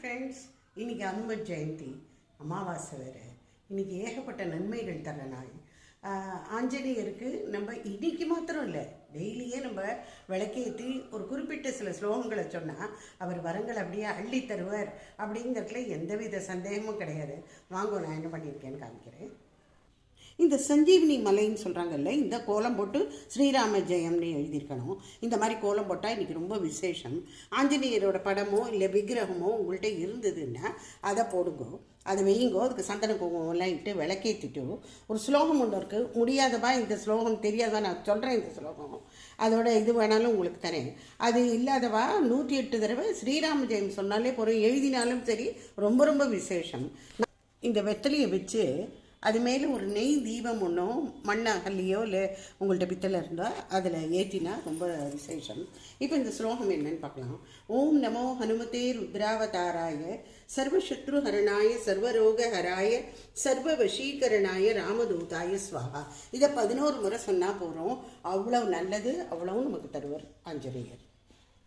Friends, இன்றைக்கி அனுமன் ஜெயந்தி, அமாவாசை வேறு. இன்றைக்கி ஏகப்பட்ட நன்மைகள் தர நாள். ஆஞ்சநேயருக்கு நம்ம இன்றைக்கி மாத்திரம் இல்லை, டெய்லியே நம்ம விளக்கேற்றி ஒரு குறிப்பிட்ட சில ஸ்லோகங்களை சொன்னால் அவர் வரங்கள் அப்படியே அள்ளி தருவார் அப்படிங்கிறதுல எந்தவித சந்தேகமும் கிடையாது. வாங்க, நான் என்ன பண்ணியிருக்கேன்னு காமிக்கிறேன். இந்த சஞ்சீவினி மலைன்னு சொல்கிறாங்கல்ல, இந்த கோலம் போட்டு ஸ்ரீராம ஜெயம்னு எழுதியிருக்கணும். இந்த மாதிரி கோலம் போட்டால் இன்றைக்கி ரொம்ப விசேஷம். ஆஞ்சநேயரோட படமோ இல்லை விக்கிரகமோ உங்கள்கிட்ட இருந்ததுன்னா அதை போடுங்கோ, அதை வெய்யுங்கோ. அதுக்கு சந்தன குங்குமம்லாம் இட்டு விளக்கேற்றிட்டு ஒரு ஸ்லோகம் ஒன்று இருக்குது. முடியாதவா இந்த ஸ்லோகம் தெரியாதவா நான் சொல்கிறேன், இந்த ஸ்லோகம் அதோட இது வேணாலும் உங்களுக்கு தரேன். அது இல்லாதவா 108 தடவை ஸ்ரீராம ஜெயம் சொன்னாலே போகிறோம், எழுதினாலும் சரி, ரொம்ப ரொம்ப விசேஷம். இந்த வெத்தலையை வச்சு அது மேலே ஒரு நெய் தீபம் ஒன்றும் மண்ணகல்லையோ இல்லை உங்கள்கிட்ட பித்தளை இருந்தால் அதில் ஏற்றினா ரொம்ப விசேஷம். இப்போ இந்த ஸ்லோகம் என்னன்னு பார்க்கலாம். ஓம் நமோ ஹனுமதே ருத்ராவதாராய சர்வசத்ருஹரணாய சர்வரோகஹராய சர்வவசீகரணாய ராமதூதாய ஸ்வாஹா. இதை 11 முறை சொன்னால் போகிறோம். அவ்வளவு நல்லது, அவ்வளவும் நமக்கு தருவார் ஆஞ்சநேயர்.